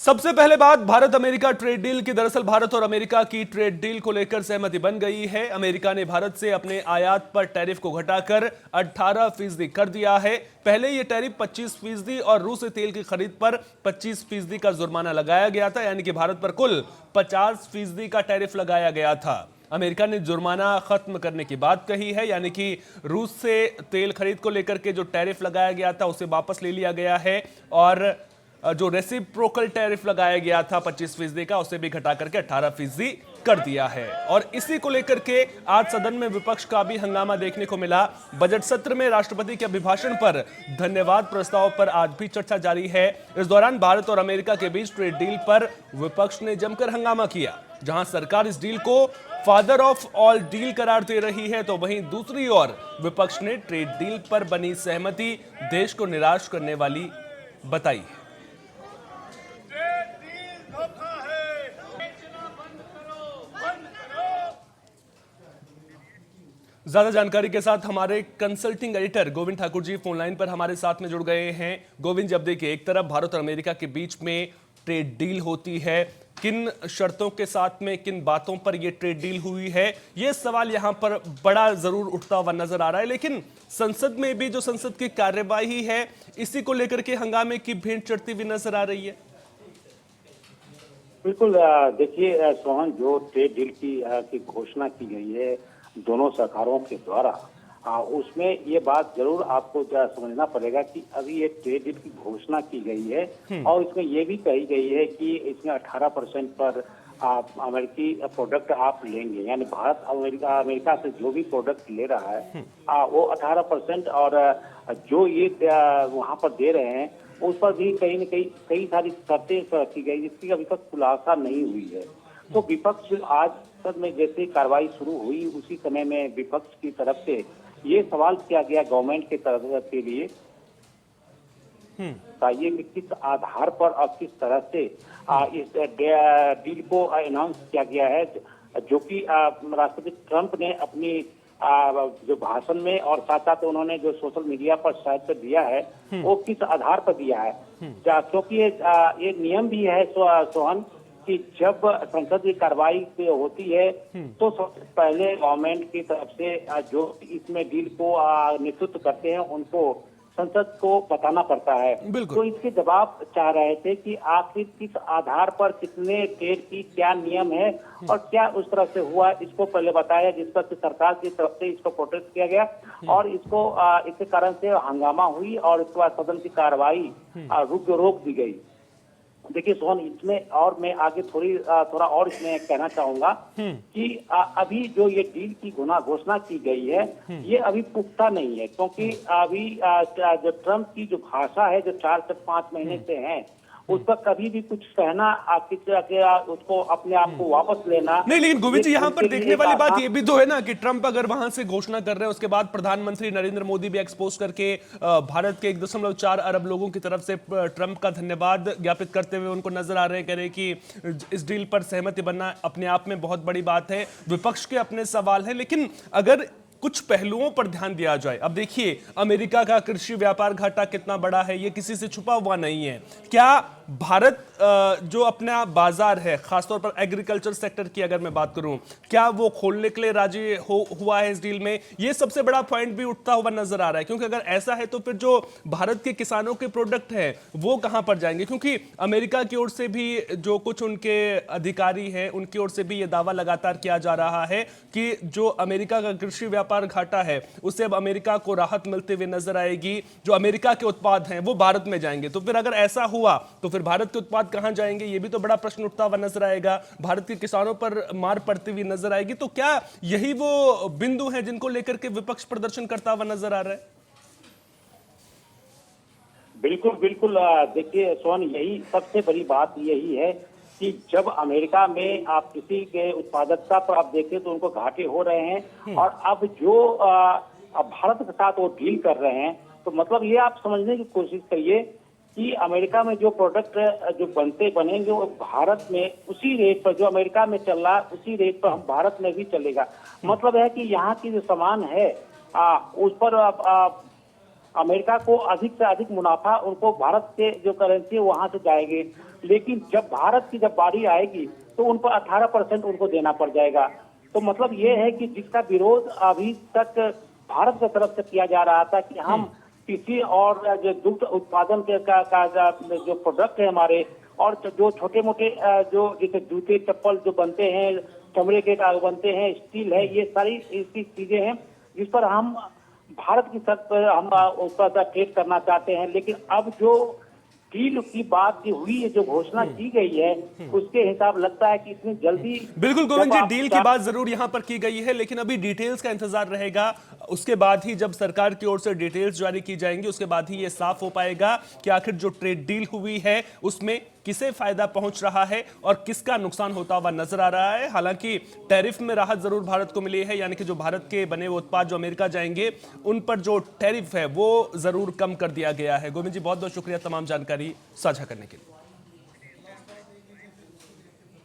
सबसे पहले बात भारत अमेरिका ट्रेड डील की। दरअसल भारत और अमेरिका की ट्रेड डील को लेकर सहमति बन गई है। अमेरिका ने भारत से अपने आयात पर टैरिफ को घटाकर 18% कर दिया है। पहले यह टैरिफ 25% और रूस से तेल की खरीद पर 25% का जुर्माना लगाया गया था, यानी कि भारत पर कुल 50% का टैरिफ लगाया गया था। अमेरिका ने जुर्माना खत्म करने की बात कही है, यानी कि रूस से तेल खरीद को लेकर के जो टैरिफ लगाया गया था उसे वापस ले लिया गया है और जो रेसिप्रोकल टैरिफ लगाया गया था 25% का, उसे भी घटा करके 18% कर दिया है। और इसी को लेकर के आज सदन में विपक्ष का भी हंगामा देखने को मिला। बजट सत्र में राष्ट्रपति के अभिभाषण पर धन्यवाद प्रस्ताव पर आज भी चर्चा जारी है। इस दौरान भारत और अमेरिका के बीच ट्रेड डील पर विपक्ष ने जमकर हंगामा किया। जहां सरकार इस डील को फादर ऑफ ऑल डील करार दे रही है, तो वहीं दूसरी ओर विपक्ष ने ट्रेड डील पर बनी सहमति देश को निराश करने वाली बताई है। ज्यादा जानकारी के साथ हमारे consulting editor Govind Thakur ji phone line पर हमारे साथ में जुड़ गए हैं। गोविंद, जब देखिए एक तरफ भारत और अमेरिका के बीच में ट्रेड डील होती है, किन शर्तों के साथ में, किन बातों पर यह ट्रेड डील हुई है, यह सवाल यहां पर बड़ा जरूर उठता हुआ नजर आ रहा है। लेकिन संसद में भी जो संसद की कार्यवाही है, इसी को लेकर के हंगामे की भेंट चढ़ती हुई नजर आ रही है। बिल्कुल, देखिए सोहन, जो ट्रेड डील की घोषणा की गई है दोनों सरकारों के द्वारा, उसमें ये बात जरूर आपको समझना पड़ेगा कि अभी ये ट्रेड डील की घोषणा की गई है और इसमें ये भी कही गई है कि इसमें 18% पर आप अमेरिकी प्रोडक्ट आप लेंगे, यानी भारत अमेरिका से जो भी प्रोडक्ट ले रहा है वो 18%, और जो ये वहाँ पर दे रहे हैं उस पर भी कहीं न कहीं कई सारी शर्तें रखी गई जिसकी अभी तक खुलासा नहीं हुई है। तो विपक्ष आज सदन में जैसे कार्रवाई शुरू हुई उसी समय में विपक्ष की तरफ से ये सवाल किया गया गवर्नमेंट की तरफ के लिए, बताइए कि किस आधार पर और किस तरह से इस डील को अनाउंस किया गया है, जो कि राष्ट्रपति ट्रंप ने अपनी जो भाषण में और साथ साथ उन्होंने जो सोशल मीडिया पर शायद से दिया है वो किस आधार पर दिया है। क्योंकि ये नियम भी है सोहन कि जब संसद की कार्रवाई होती है तो सबसे पहले गवर्नमेंट की तरफ से जो इसमें डील को नेतृत्व करते हैं उनको संसद को बताना पड़ता है। तो इसके जवाब चाह रहे थे कि आखिर किस आधार पर कितने ट्रेड की क्या नियम है और क्या उस तरह से हुआ, इसको पहले बताया, जिस पर सरकार की तरफ से इसको प्रोटेस्ट किया गया और इसको इसके कारण से हंगामा हुई और इसके बाद सदन की कार्रवाई रोक दी गई। देखिए सोहन, इसमें और मैं आगे थोड़ा और इसमें कहना चाहूंगा कि अभी जो ये डील की घोषणा की गई है ये अभी पुख्ता नहीं है, क्योंकि अभी जो ट्रंप की जो भाषा है जो 4 से 5 महीने से है उस पर कभी भी कुछ कहना उसको अपने आप को वापस लेना नहीं। लेकिन गोविंद जी, यहाँ पर देखने वाली बात ये भी तो है ना कि ट्रंप अगर वहां से घोषणा कर रहे हैं, उसके बाद प्रधानमंत्री नरेंद्र मोदी भी एक्सपोज करके भारत के 1.4 अरब लोगों की तरफ से ट्रंप का धन्यवाद ज्ञापित करते हुए उनको नजर आ रहे, कह रहे कि इस डील पर सहमति बनना अपने आप में बहुत बड़ी बात है। विपक्ष के अपने सवाल है, लेकिन अगर कुछ पहलुओं पर ध्यान दिया जाए, अब देखिए अमेरिका का कृषि व्यापार घाटा कितना बड़ा है, यह किसी से छुपा हुआ नहीं है। क्या भारत जो अपना बाजार है, खासतौर पर एग्रीकल्चर सेक्टर की अगर मैं बात करूं, क्या वो खोलने के लिए राजी हुआ है इस डील में? ये सबसे बड़ा पॉइंट भी उठता हुआ नजर आ रहा है, क्योंकि अगर ऐसा है तो फिर जो भारत के किसानों के प्रोडक्ट हैं वो कहां पर जाएंगे? क्योंकि अमेरिका की ओर से भी जो कुछ उनके अधिकारी हैं उनकी ओर से भी यह दावा लगातार किया जा रहा है कि जो अमेरिका का कृषि व्यापार घाटा है उससे अब अमेरिका को राहत मिलते हुए नजर आएगी। जो अमेरिका के उत्पाद हैं वो भारत में जाएंगे, तो फिर अगर ऐसा हुआ तो फिर भारत के उत्पाद कहां जाएंगे? ये भी तो बड़ा प्रश्न उठता हुआ नजर आएगा। भारत के किसानों पर मार पड़ती हुई नजर आएगी। तो क्या यही वो बिंदु हैं जिनको लेकर के विपक्ष प्रदर्शन करता हुआ नजर आ रहा है? बिल्कुल बिल्कुल, देखिए सोहन, यही सबसे बड़ी बात यही है कि जब अमेरिका में आप किसी के उत्पादकता पर आप देखें तो उनको घाटे हो रहे हैं और अब जो भारत के साथ वो डील कर रहे हैं, तो मतलब ये आप समझने की कोशिश करिए कि अमेरिका में जो प्रोडक्ट जो बनेंगे वो भारत में उसी रेट पर जो अमेरिका में चल रहा है उसी रेट पर हम भारत में भी चलेगा। मतलब है कि यहाँ की जो सामान है उस पर अमेरिका को अधिक से अधिक मुनाफा उनको भारत के जो करेंसी है वहां से जाएगी, लेकिन जब भारत की जब बारी आएगी तो उन पर 18% उनको देना पड़ जाएगा। तो मतलब ये है कि जिसका विरोध अभी तक भारत की तरफ से किया जा रहा था कि हम कृषि और जो दुग्ध उत्पादन के का जो प्रोडक्ट है हमारे, और जो छोटे मोटे जो जैसे जूते चप्पल जो बनते हैं, चमड़े के बनते हैं, स्टील है, ये सारी ऐसी चीजें हैं जिस पर हम भारत की शर्त पर हम उस पर ट्रेड करना चाहते हैं। लेकिन अब जो डील की बात की हुई है, जो घोषणा की गई है, उसके हिसाब लगता है कि इतनी जल्दी बिल्कुल गोविंद जी, डील की बात जरूर यहां पर की गई है, लेकिन अभी डिटेल्स का इंतजार रहेगा। उसके बाद ही जब सरकार की ओर से डिटेल्स जारी की जाएंगी, उसके बाद ही ये साफ हो पाएगा कि आखिर जो ट्रेड डील हुई है उसमें किसे फायदा पहुंच रहा है और किसका नुकसान होता हुआ नजर आ रहा है। हालांकि टैरिफ में राहत जरूर भारत को मिली है, यानी कि जो भारत के बने हुए उत्पाद जो अमेरिका जाएंगे उन पर जो टैरिफ है वो जरूर कम कर दिया गया है। गोविंद जी, बहुत बहुत शुक्रिया तमाम जानकारी साझा करने के लिए।